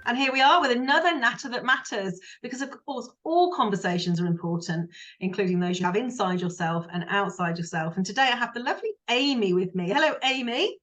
And here we are with another Natter that matters, because of course all conversations are important, including those you have inside yourself and outside yourself. And today I have the lovely Amy with me. Hello, Amy.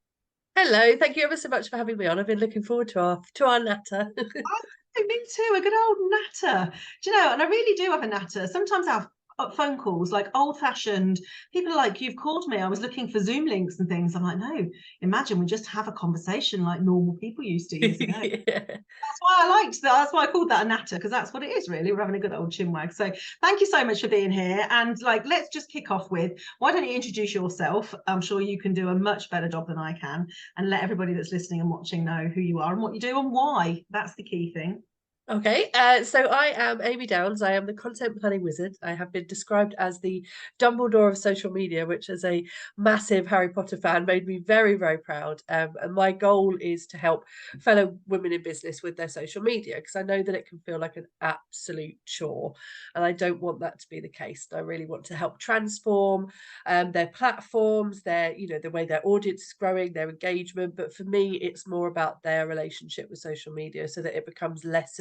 Hello, thank you ever so much for having me on. I've been looking forward to our natter. Oh, me too, a good old Natter. Do you know, and I really do have a Natter. Sometimes I have phone calls, like old fashioned people, like you've called me. I was looking for Zoom links and things. I'm like, no, imagine we just have a conversation like normal people used to years ago. Yeah. That's why I liked that. That's why I called that a Natter, because that's what it is, really. We're having a good old chinwag. So thank you so much for being here. And like, let's just kick off with, why don't you introduce yourself? I'm sure you can do a much better job than I can, and let everybody that's listening and watching know who you are and what you do and why. That's the key thing. Okay, so I am Amy Downs. I am the content planning wizard. I have been described as the Dumbledore of social media, which, as a massive Harry Potter fan, made me very, very proud. And my goal is to help fellow women in business with their social media, because I know that it can feel like an absolute chore, and I don't want that to be the case. I really want to help transform their platforms, their the way their audience is growing, their engagement. But for me, it's more about their relationship with social media, so that it becomes less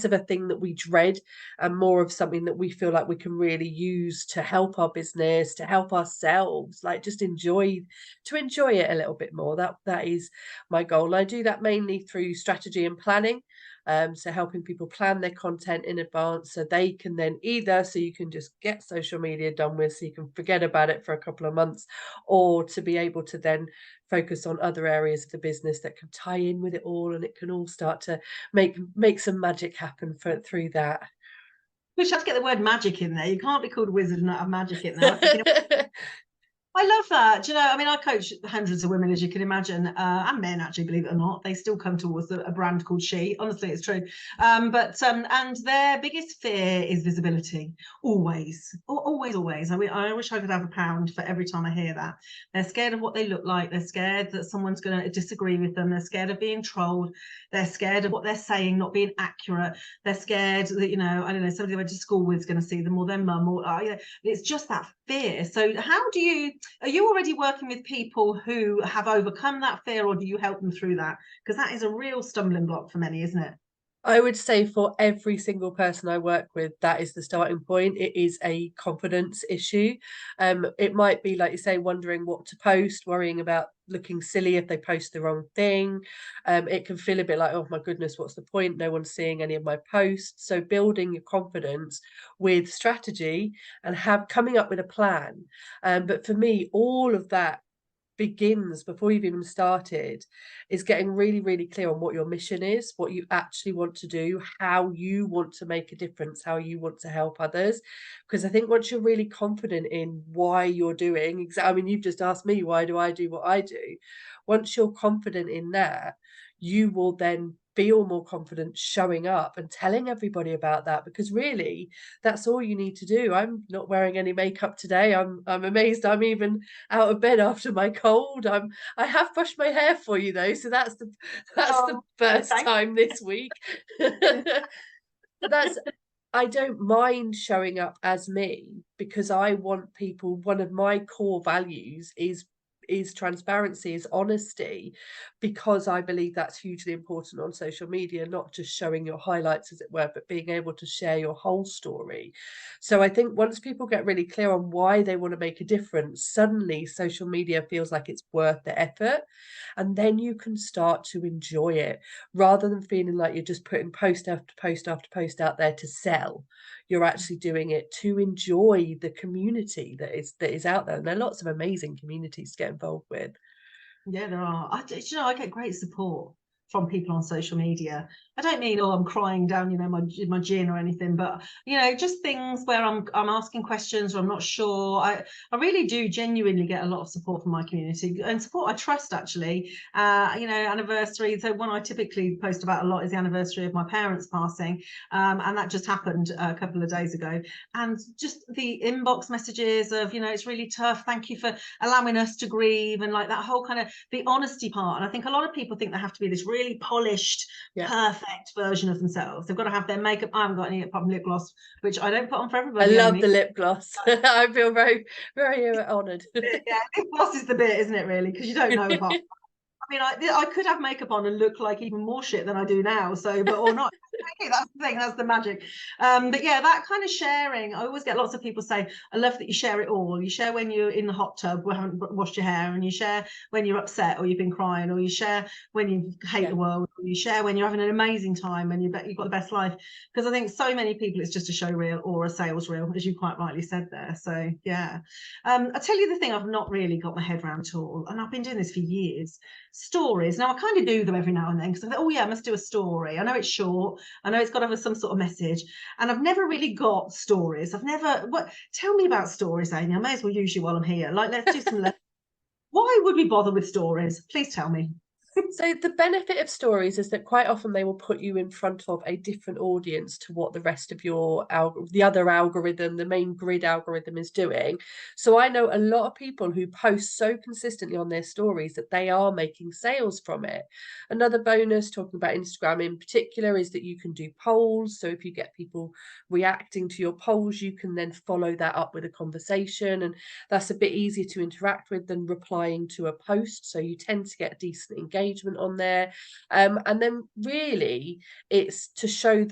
of a thing that we dread, and more of something that we feel like we can really use to help our business, to help ourselves, like just enjoy it a little bit more. That is my goal. I do that mainly through strategy and planning. So helping people plan their content in advance, so they can then so you can just get social media done with, so you can forget about it for a couple of months, or to be able to then focus on other areas of the business that can tie in with it all, and it can all start to make some magic happen through that. We should have to get the word magic in there. You can't be called a wizard and not have magic in there. I'm thinking, I love that. Do you know, I mean, I coach hundreds of women, as you can imagine, and men, actually, believe it or not. They still come towards a brand called She. Honestly, it's true. And their biggest fear is visibility. Always, always, always. I mean, I wish I could have a pound for every time I hear that. They're scared of what they look like. They're scared that someone's going to disagree with them. They're scared of being trolled. They're scared of what they're saying not being accurate. They're scared that, I don't know, somebody they went to school with is going to see them, or their mum, or it's just that fear. So how do you, are you already working with people who have overcome that fear, or do you help them through that? Because that is a real stumbling block for many, isn't it? I would say for every single person I work with, that is the starting point. It is a confidence issue. It might be, like you say, wondering what to post, worrying about looking silly if they post the wrong thing. It can feel a bit like, oh my goodness, what's the point? No one's seeing any of my posts. So building your confidence with strategy and have coming up with a plan. But for me, all of that begins before you've even started, is getting really, really clear on what your mission is, what you actually want to do, how you want to make a difference, how you want to help others. Because I think once you're really confident in why you're doing, I mean, you've just asked me, why do I do what I do? Once you're confident in that, you will then feel more confident showing up and telling everybody about that, because really that's all you need to do. I'm not wearing any makeup today. I'm amazed I'm even out of bed after my cold. I have brushed my hair for you though, so that's the first Thank time this week. But that's I don't mind showing up as me, because I want people, one of my core values is transparency, is honesty, because I believe that's hugely important on social media, not just showing your highlights, as it were, but being able to share your whole story. So I think once people get really clear on why they want to make a difference, suddenly social media feels like it's worth the effort. And then you can start to enjoy it, rather than feeling like you're just putting post after post after post out there to sell. You're actually doing it to enjoy the community that is out there. And there are lots of amazing communities to get involved with. Yeah, there are. I get great support from people on social media. I don't mean, oh, I'm crying down, my gin or anything, but just things where I'm asking questions or I'm not sure. I really do genuinely get a lot of support from my community, and support I trust, actually. Anniversary. So one I typically post about a lot is the anniversary of my parents passing, and that just happened a couple of days ago. And just the inbox messages of, it's really tough. Thank you for allowing us to grieve, and like that whole kind of the honesty part. And I think a lot of people think they have to be this really polished, Yeah. perfect version of themselves. They've got to have their makeup. I haven't got any lip gloss, which I don't put on for I everybody, love the Amy. lip gloss. I feel very, very honoured. Yeah, lip gloss is the bit, isn't it, really? Because you don't know apart. mean, I could have makeup on and look like even more shit than I do now. So, but or not. Okay, that's the thing. That's the magic. But yeah, that kind of sharing. I always get lots of people say, "I love that you share it all. You share when you're in the hot tub, we haven't washed your hair, and you share when you're upset or you've been crying, or you share when you hate the world, or you share when you're having an amazing time and you bet you've got the best life." Because I think so many people, it's just a show reel or a sales reel, as you quite rightly said there. So yeah, I tell you the thing I've not really got my head around at all, and I've been doing this for years. Stories. Now I kind of do them every now and then because I think, oh yeah, I must do a story. I know it's short. I know it's got to have some sort of message, and I've never really got stories. I've never. What? Tell me about stories, Amy. I may as well use you while I'm here. Like, let's do some. Why would we bother with stories? Please tell me. So the benefit of stories is that quite often they will put you in front of a different audience to what the rest of your the other algorithm, the main grid algorithm is doing. So I know a lot of people who post so consistently on their stories that they are making sales from it. Another bonus, talking about Instagram in particular, is that you can do polls. So if you get people reacting to your polls, you can then follow that up with a conversation, and that's a bit easier to interact with than replying to a post. So you tend to get decent engagement on there. And then really it's to show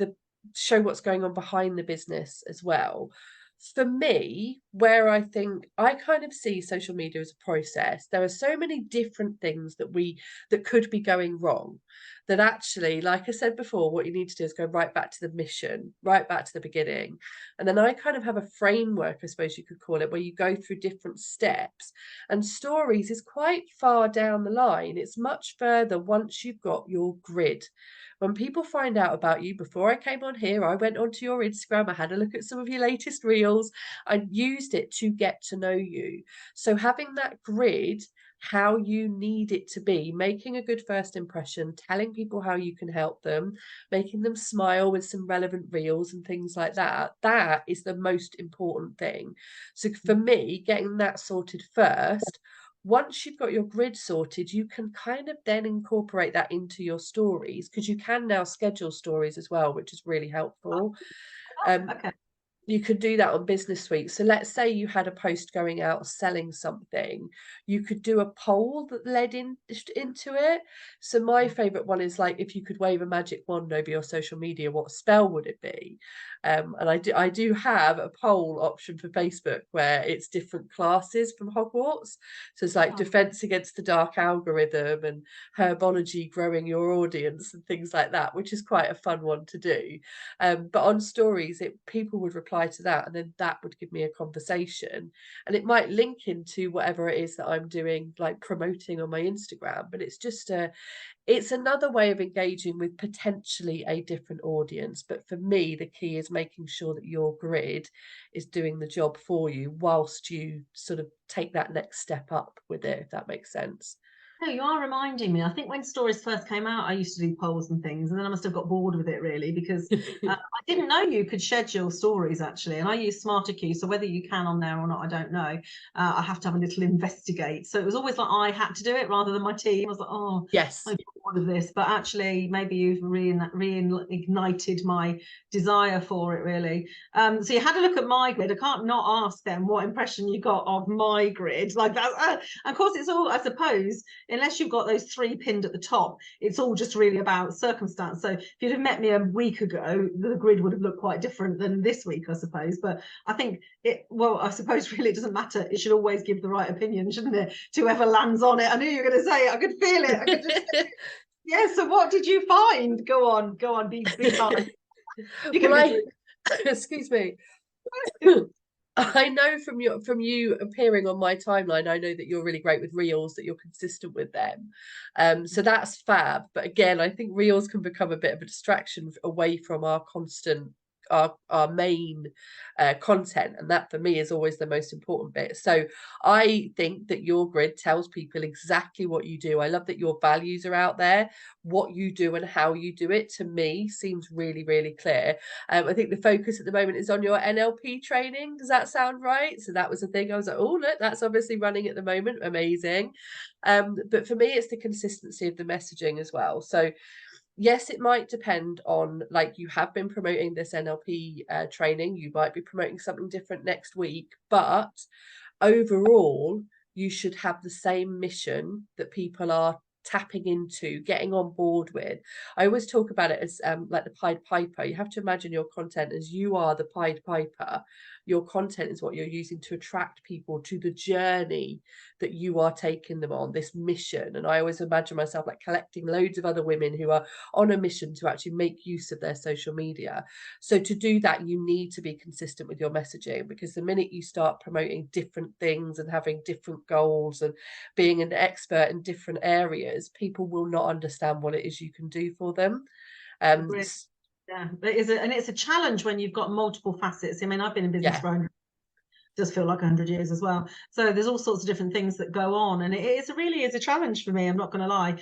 what's going on behind the business as well. For me, where I think I kind of see social media as a process, there are so many different things that could be going wrong, that actually, like I said before, what you need to do is go right back to the mission, right back to the beginning. And then I kind of have a framework, I suppose you could call it, where you go through different steps. And stories is quite far down the line. It's much further once you've got your grid. When people find out about you, before I came on here, I went onto your Instagram, I had a look at some of your latest reels, I used it to get to know you. So having that grid, how you need it to be, making a good first impression, telling people how you can help them, making them smile with some relevant reels and things like that, that is the most important thing. So for me, getting that sorted first. Once you've got your grid sorted, you can kind of then incorporate that into your stories, because you can now schedule stories as well, which is really helpful. Okay. You could do that on Business Suite. So let's say you had a post going out selling something, you could do a poll that led into it. So my favorite one is like, if you could wave a magic wand over your social media, what spell would it be? And I do have a poll option for Facebook where it's different classes from Hogwarts. So it's like defense against the dark algorithm and herbology growing your audience and things like that, which is quite a fun one to do. But on stories, people would reply to that, and then that would give me a conversation, and it might link into whatever it is that I'm doing, like promoting on my Instagram. But it's another way of engaging with potentially a different audience. But for me, the key is making sure that your grid is doing the job for you whilst you sort of take that next step up with it, if that makes sense. No, you are reminding me. I think when stories first came out, I used to do polls and things, and then I must have got bored with it really because I didn't know you could schedule stories actually. And I use SmarterQueue, so whether you can on there or not, I don't know. I have to have a little investigate. So it was always like I had to do it rather than my team. I was like, oh, Yes. I'm bored of this. But actually, maybe you've reignited my desire for it really. So you had a look at my grid. I can't not ask them what impression you got of my grid. Like that. Of course, it's all, I suppose, unless you've got those three pinned at the top, it's all just really about circumstance. So if you'd have met me a week ago, the grid would have looked quite different than this week, I suppose. But I think I suppose really it doesn't matter. It should always give the right opinion, shouldn't it? To whoever lands on it. I knew you were going to say it. I could feel it. I could just, yeah. So what did you find? Go on, be kind. You Well, can be excuse me. I know from you appearing on my timeline, I know that you're really great with reels, that you're consistent with them. So that's fab. But again, I think reels can become a bit of a distraction away from our constant our main content, and that for me is always the most important bit. So I think that your grid tells people exactly what you do. I love that your values are out there. What you do and how you do it, to me, seems really, really clear. I think the focus at the moment is on your NLP training. Does that sound right? So that was the thing. I was like, oh, look, that's obviously running at the moment. Amazing. But for me, it's the consistency of the messaging as well. So yes, it might depend on, like, you have been promoting this NLP training. You might be promoting something different next week, but overall, you should have the same mission that people are tapping into, getting on board with. I always talk about it as like the Pied Piper. You have to imagine your content as you are the Pied Piper. Your content is what you're using to attract people to the journey that you are taking them on, this mission. And I always imagine myself like collecting loads of other women who are on a mission to actually make use of their social media. So to do that, you need to be consistent with your messaging, because the minute you start promoting different things and having different goals and being an expert in different areas, people will not understand what it is you can do for them. Agree. Yeah, and it's a challenge when you've got multiple facets. I mean, I've been in business Yeah. for does feel like 100 years as well. So there's all sorts of different things that go on, and it really is a challenge for me. I'm not going to lie.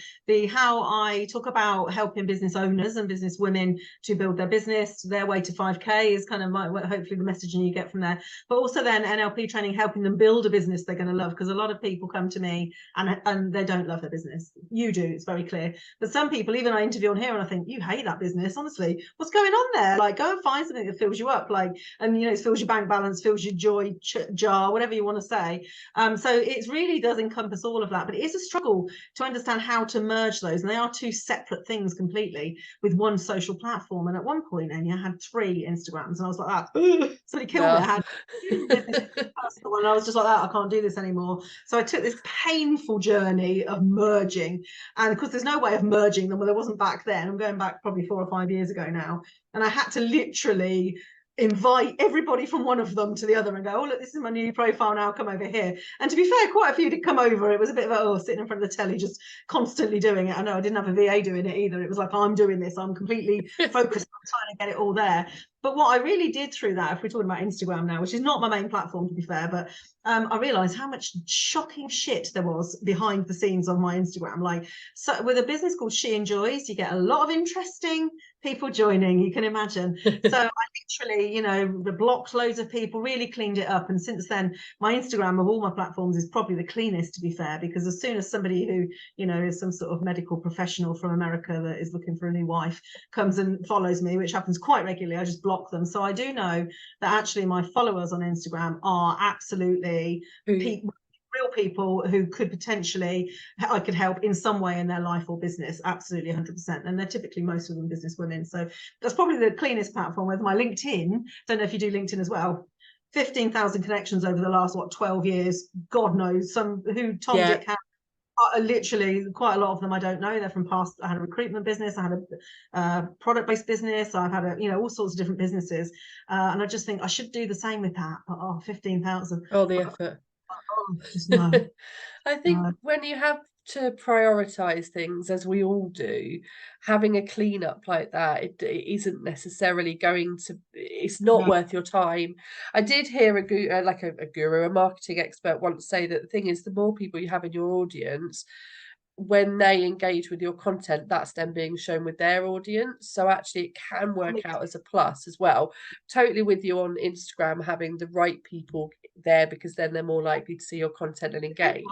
How I talk about helping business owners and business women to build their business, their way to 5K is kind of hopefully the messaging you get from there. But also then NLP training, helping them build a business they're going to love, because a lot of people come to me and they don't love their business. You do, it's very clear. But some people, even I interview on here and I think, you hate that business, honestly. What's going on there? Like, go and find something that fills you up, like, and it fills your bank balance, fills your joy jar, whatever you want to say. So it really does encompass all of that, but it is a struggle to understand how to merge those, and they are two separate things completely with one social platform. And at one point, Enya, I had 3 Instagrams, and I was like, ah, somebody killed me. I had personal one, and I was just like, I can't do this anymore. So I took this painful journey of merging, and of course there's no way of merging them. Well, there wasn't back then. I'm going back probably 4 or 5 years ago now, and I had to literally invite everybody from one of them to the other and go, oh, look, this is my new profile now, come over here. And to be fair, quite a few did come over. It was a bit of sitting in front of the telly just constantly doing it. I know I didn't have a VA doing it either. It was like, I'm doing this, I'm completely focused on trying to get it all there. But what I really did through that, if we're talking about Instagram now, which is not my main platform to be fair, but I realized how much shocking shit there was behind the scenes on my Instagram. Like, so with a business called She Enjoys, you get a lot of interesting people joining, you can imagine. So I literally, blocked loads of people, really cleaned it up. And since then, my Instagram of all my platforms is probably the cleanest, to be fair, because as soon as somebody who, is some sort of medical professional from America that is looking for a new wife comes and follows me, which happens quite regularly, I just block them. So I do know that actually my followers on Instagram are absolutely people, real people who could potentially, I could help in some way in their life or business, absolutely 100%. And they're typically most of them business women. So that's probably the cleanest platform. With my LinkedIn, don't know if you do LinkedIn as well, 15,000 connections over the last 12 years. God knows Tom, Dick, literally quite a lot of them I don't know. They're from past. I had a recruitment business, I had a product-based business, I've had all sorts of different businesses, and I just think I should do the same with that. But 15,000, all the effort. Just no. I think when you have to prioritize things, as we all do, having a cleanup like that, it isn't necessarily going to. It's not worth your time. I did hear a guru, a marketing expert, once say that the thing is, the more people you have in your audience, when they engage with your content, that's then being shown with their audience. So actually it can work out as a plus as well. Totally with you on Instagram, having the right people there, because then they're more likely to see your content and engage.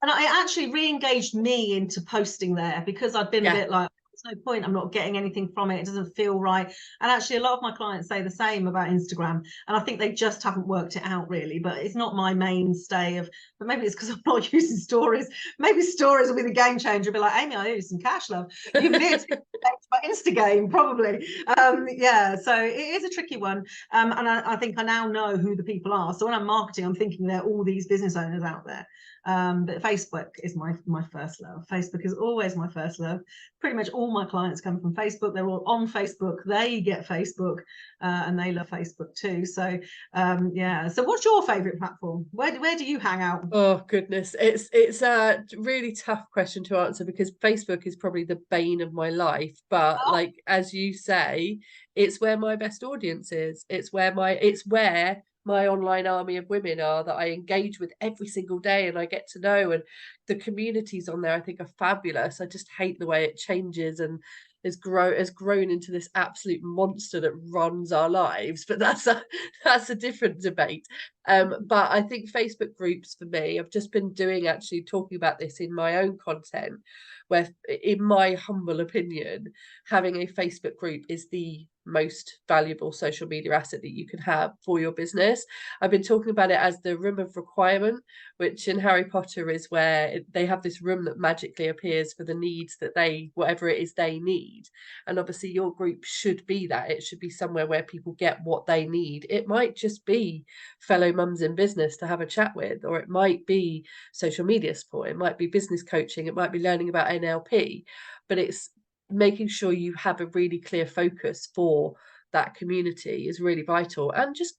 And I actually re-engaged me into posting there, because I'd been a bit like, there's no point, I'm not getting anything from it, it doesn't feel right. And actually a lot of my clients say the same about Instagram, and I think they just haven't worked it out really. But it's not my mainstay but maybe it's because I'm not using stories. Maybe stories will be the game changer. Be like, Amy, I owe you some cash, love. Even it's my Insta game, probably. So it is a tricky one, and I think I now know who the people are. So when I'm marketing, I'm thinking there are all these business owners out there. But Facebook is my first love. Facebook is always my first love. Pretty much all my clients come from Facebook. They're all on Facebook. They get Facebook, and they love Facebook too. So So what's your favorite platform? Where do you hang out? Oh goodness, it's a really tough question to answer, because Facebook is probably the bane of my life. But like, as you say, it's where my best audience is. It's where my online army of women are that I engage with every single day, and I get to know, and the communities on there I think are fabulous. I just hate the way it changes and has grown into this absolute monster that runs our lives. But that's a different debate. But I think Facebook groups for me, I've just been talking about this in my own content, where in my humble opinion, having a Facebook group is the most valuable social media asset that you can have for your business. I've been talking about it as the room of requirement, which in Harry Potter is where they have this room that magically appears for the needs that whatever it is they need. And obviously your group should be that. It should be somewhere where people get what they need. It might just be fellow mums in business to have a chat with, or it might be social media support, it might be business coaching, it might be learning about NLP, but it's making sure you have a really clear focus for that community is really vital, and just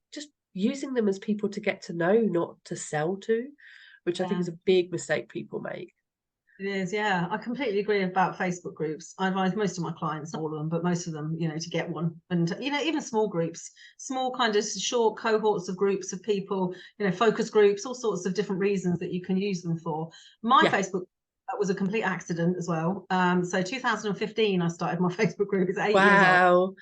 using them as people to get to know, not to sell to, which I think Yeah. is a big mistake people make. It is, yeah. I completely agree about Facebook groups. I advise most of my clients, not all of them, but most of them, to get one. And, even small groups, small kind of short cohorts of groups of people, focus groups, all sorts of different reasons that you can use them for. My Facebook was a complete accident as well. So 2015, I started my Facebook group. It's 8 years old. Wow.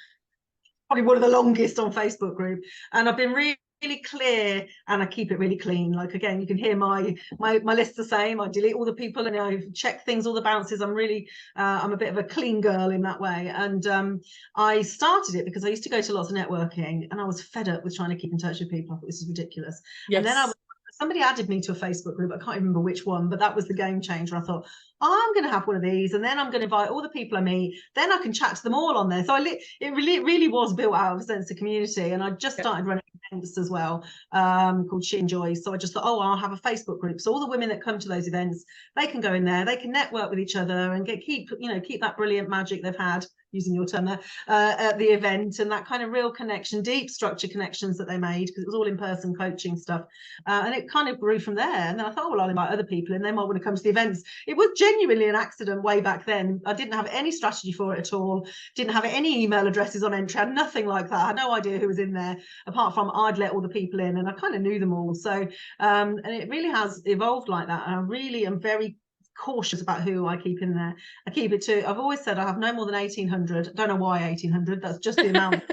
Probably one of the longest on Facebook group. And I've been really clear, and I keep it really clean. Like, again, you can hear my list the same. I delete all the people and I check things, all the bounces. I'm really I'm a bit of a clean girl in that way. And I started it because I used to go to lots of networking and I was fed up with trying to keep in touch with people. I thought this is ridiculous. Yes. And then somebody added me to a Facebook group. I can't remember which one, but that was the game changer. I thought, I'm going to have one of these, and then I'm going to invite all the people I meet. Then I can chat to them all on there. So it really was built out of a sense of community. And I just started running events as well, called She Enjoys. So I just thought, I'll have a Facebook group. So all the women that come to those events, they can go in there, they can network with each other and keep that brilliant magic they've had, using your term there, at the event, and that kind of real connection, deep structure connections that they made, because it was all in-person coaching stuff. And it kind of grew from there. And then I thought, well, I'll invite other people and they might want to come to the events. It was genuinely an accident way back then. I didn't have any strategy for it at all. Didn't have any email addresses on entry. I had nothing like that. I had no idea who was in there, apart from I'd let all the people in and I kind of knew them all. So, and it really has evolved like that. And I really am very cautious about who I keep in there. I keep it to, I've always said I have no more than 1,800. I don't know why 1,800. That's just the amount.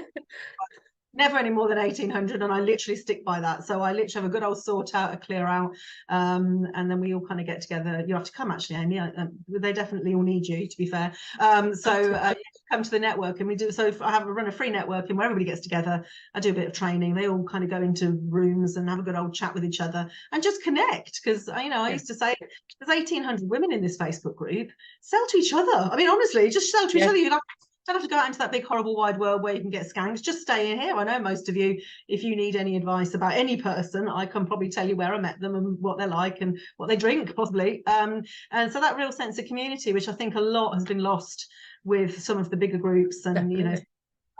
Never any more than 1,800, and I literally stick by that. So I literally have a good old sort out, a clear out, and then we all kind of get together. You have to come, actually, Amy. They definitely all need you, to be fair. You come to the network, and we do. So I run a free networking where everybody gets together. I do a bit of training. They all kind of go into rooms and have a good old chat with each other and just connect. Because I used to say there's 1,800 women in this Facebook group. Sell to each other. I mean, honestly, just sell to each other. You don't have to go out into that big horrible wide world where you can get scammed. Just stay in here. I know most of you, if you need any advice about any person, I can probably tell you where I met them and what they're like and what they drink, possibly. And so that real sense of community, which I think a lot has been lost with some of the bigger groups and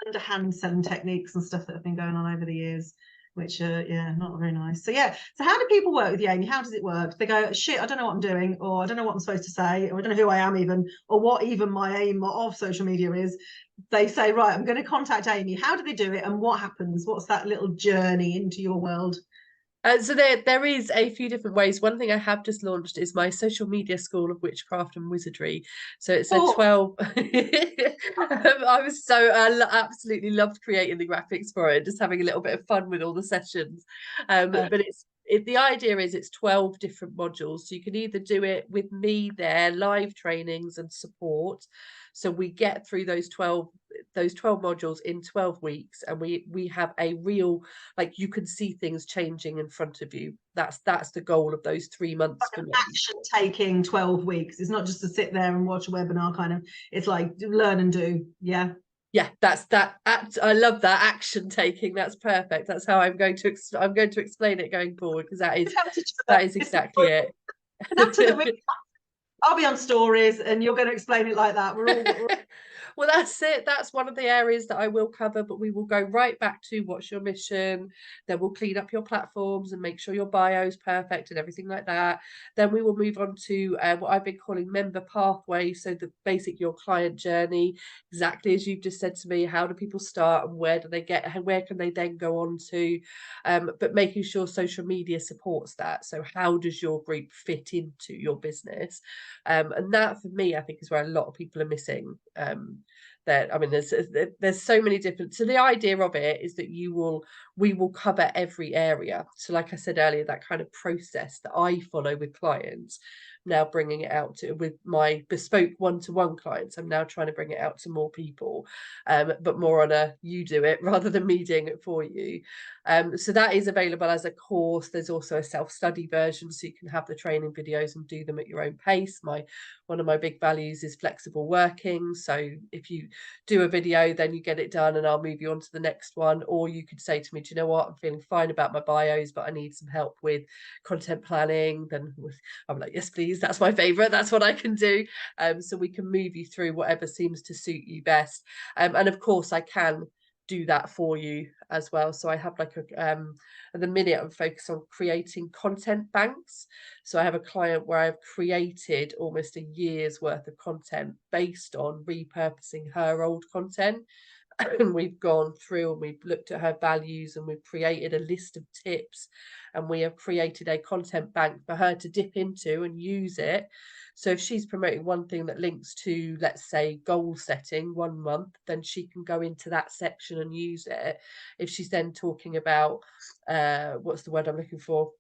underhand selling techniques and stuff that have been going on over the years, which not very nice. So how do people work with you, Amy? How does it work? They go, shit, I don't know what I'm doing, or I don't know what I'm supposed to say, or I don't know who I am even, or what even my aim of social media is. They say, right, I'm going to contact Amy. How do they do it, and what happens? What's that little journey into your world? So there is a few different ways. One thing I have just launched is my social media school of witchcraft and wizardry. So it's a 12. I absolutely loved creating the graphics for it, just having a little bit of fun with all the sessions. But the idea is it's 12 different modules. So you can either do it with me there, live trainings and support. So we get through those 12 modules in 12 weeks, and we have a real, like, you can see things changing in front of you. That's the goal of those 3 months for me. Action taking 12 weeks. It's not just to sit there and watch a webinar kind of. It's like learn and do. Yeah. Yeah, I love that, action taking. That's perfect. That's how I'm going to explain it going forward, because that is exactly it. I'll be on stories and you're going to explain it like that. We're all Well, that's it. That's one of the areas that I will cover, but we will go right back to what's your mission. Then we'll clean up your platforms and make sure your bio is perfect and everything like that. Then we will move on to what I've been calling member pathway. So the basic, your client journey, exactly as you've just said to me. How do people start and where can they then go on to? But making sure social media supports that. So how does your group fit into your business? And that, for me, I think is where a lot of people are missing. that, I mean, there's so many different, so the idea of it is that we will cover every area. So like I said earlier, that kind of process that I follow with clients, now bringing it out to with my bespoke one-to-one clients, I'm now trying to bring it out to more people, but more on a you do it rather than me doing it for you. So that is available as a course. There's also a self-study version, so you can have the training videos and do them at your own pace. One of my big values is flexible working. So if you do a video, then you get it done and I'll move you on to the next one. Or you could say to me, do you know what, I'm feeling fine about my bios, but I need some help with content planning. Then I'm like, yes, please, that's my favorite. That's what I can do. So we can move you through whatever seems to suit you best. And of course, I can do that for you as well. So I have like at the minute I'm focused on creating content banks. So I have a client where I've created almost a year's worth of content based on repurposing her old content. And we've gone through and we've looked at her values and we've created a list of tips, and we have created a content bank for her to dip into and use it. So if she's promoting one thing that links to, let's say, goal setting 1 month, then she can go into that section and use it. If she's then talking about what's the word I'm looking for,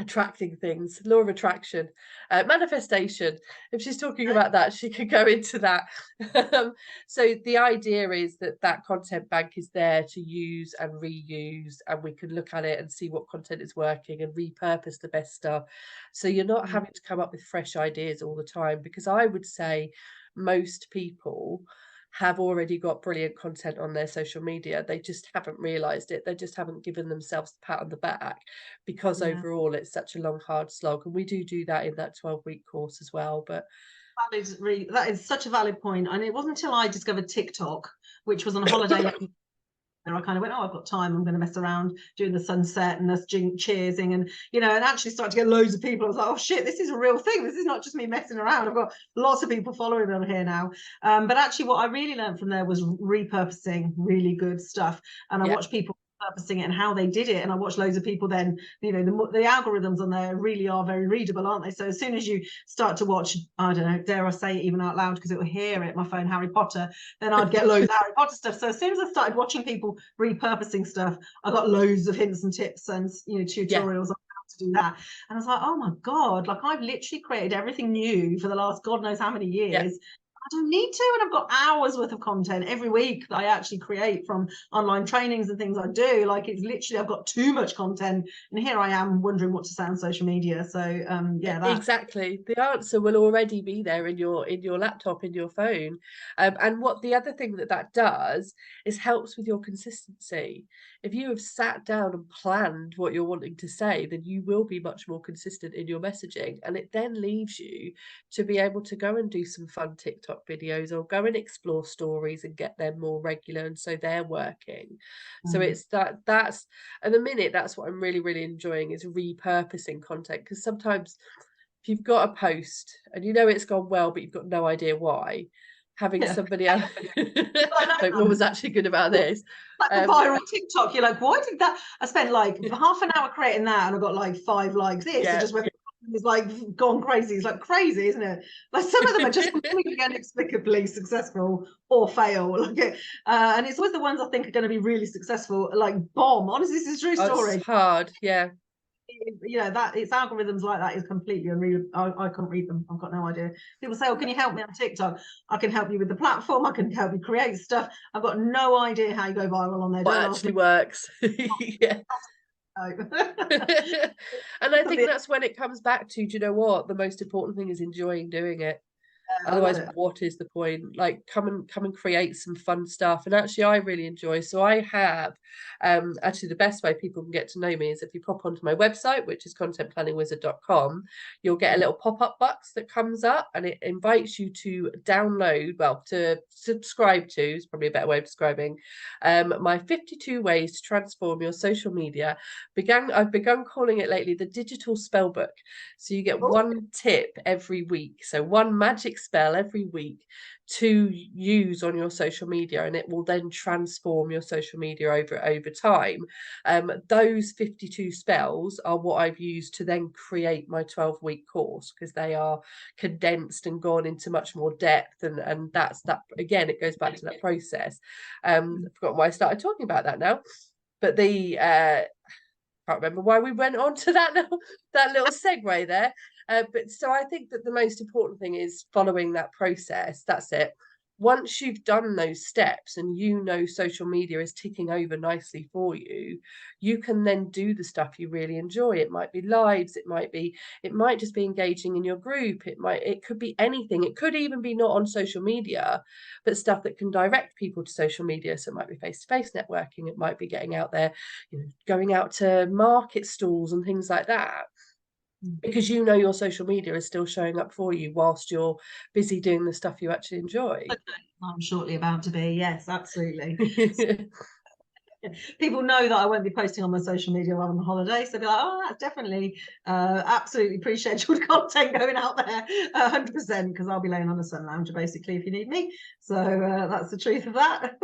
attracting things, law of attraction, manifestation, if she's talking about that, she could go into that. So the idea is that that content bank is there to use and reuse, and we can look at it and see what content is working and repurpose the best stuff, so you're not having to come up with fresh ideas all the time, because I would say most people have already got brilliant content on their social media. They just haven't realized it. They just haven't given themselves the pat on the back, because Yeah. overall it's such a long, hard slog. And we do that in that 12-week course as well. But That is such a valid point. And it wasn't until I discovered TikTok, which was on a holiday and I kind of went, oh, I've got time. I'm going to mess around doing the sunset and us cheersing, and and actually started to get loads of people. I was like, oh shit, this is a real thing. This is not just me messing around. I've got lots of people following me on here now. But actually, what I really learned from there was repurposing really good stuff, and I watched people repurposing it and how they did it, and I watched loads of people. Then the algorithms on there really are very readable, aren't they? So as soon as you start to watch, I don't know, dare I say it even out loud because it will hear it, my phone, Harry Potter, then I'd get loads of Harry Potter stuff. So as soon as I started watching people repurposing stuff, I got loads of hints and tips and tutorials on how to do that. And I was like, oh my god, like I've literally created everything new for the last god knows how many years. I don't need to, and I've got hours worth of content every week that I actually create from online trainings and things I do. Like it's literally, I've got too much content, and here I am wondering what to say on social media. So exactly, the answer will already be there in your laptop, in your phone. And what the other thing that does is helps with your consistency. If you have sat down and planned what you're wanting to say, then you will be much more consistent in your messaging, and it then leaves you to be able to go and do some fun TikTok videos or go and explore stories and get them more regular, and so they're working. So it's that's at the minute, that's what I'm really, really enjoying, is repurposing content, because sometimes if you've got a post and it's gone well, but you've got no idea why, having somebody else like, what was actually good about this? Like the viral TikTok, you're like, why did that? I spent like half an hour creating that, and I got like 5 likes. This it just went, it's like gone crazy. It's like crazy, isn't it? Like some of them are just completely inexplicably successful or fail. Like and it's always the ones I think are going to be really successful, like bomb. Honestly, this is a true story. It's hard, that it's algorithms like that is completely unreal. I can't read them. I've got no idea. People say, oh, can you help me on TikTok? I can help you with the platform. I can help you create stuff. I've got no idea how you go viral on there. What actually works. Yeah. And I think that's when it comes back to, do you know what, the most important thing is enjoying doing it. Otherwise, what is the point? Like, come and create some fun stuff. And actually, I really enjoy. So I have actually, the best way people can get to know me is if you pop onto my website, which is contentplanningwizard.com. You'll get a little pop-up box that comes up, and it invites you to download, to subscribe to, is probably a better way of describing, my 52 ways to transform your social media. I've begun calling it lately the digital spell book. So you get one tip every week. So one magic spell spell every week to use on your social media, and it will then transform your social media over time. Those 52 spells are what I've used to then create my 12-week course, because they are condensed and gone into much more depth, and that's that. Again, it goes back to that process. I forgot why I started talking about that now, but the can't remember why we went on to that little segue there. But so I think that the most important thing is following that process. That's it. Once you've done those steps and you know social media is ticking over nicely for you, you can then do the stuff you really enjoy. It might be lives, it might just be engaging in your group, it could be anything. It could even be not on social media, but stuff that can direct people to social media. So it might be face-to-face networking, it might be getting out there, going out to market stalls and things like that, because you know your social media is still showing up for you whilst you're busy doing the stuff you actually enjoy. I'm shortly about to be, yes, absolutely. People know that I won't be posting on my social media while I'm on holiday, so they'll be like, oh, that's definitely absolutely pre-scheduled content going out there, 100%, because I'll be laying on a sun lounger basically if you need me. So that's the truth of that.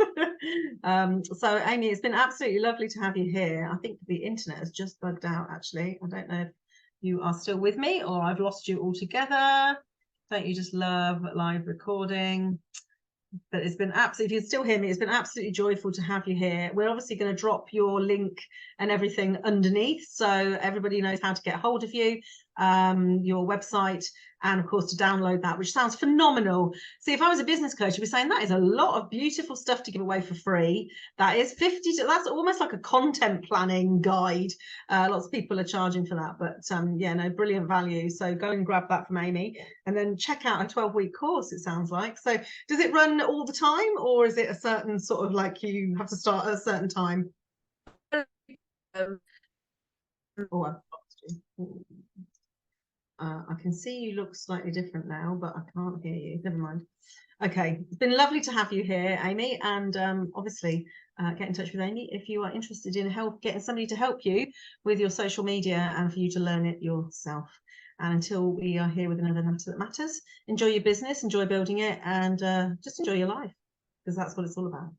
So Amy, it's been absolutely lovely to have you here. I think the internet has just bugged out, actually. I don't know if you are still with me or I've lost you altogether. Don't you just love live recording? But it's been absolutely, if you still hear me, it's been absolutely joyful to have you here. We're obviously going to drop your link and everything underneath, so everybody knows how to get hold of you, your website, and of course to download that, which sounds phenomenal. See, if I was a business coach, I'd be saying that is a lot of beautiful stuff to give away for free. That is that's almost like a content planning guide. Lots of people are charging for that, but yeah, no, brilliant value. So go and grab that from Amy, and then check out a 12-week course, it sounds like. So does it run all the time, or is it a certain sort of, like, you have to start at a certain time? Oh, I've lost you. I can see you look slightly different now, but I can't hear you. Never mind. Okay, it's been lovely to have you here, Amy, and obviously get in touch with Amy if you are interested in getting somebody to help you with your social media and for you to learn it yourself. And until we are here with another Natter That Matters, enjoy your business, enjoy building it, and just enjoy your life, because that's what it's all about.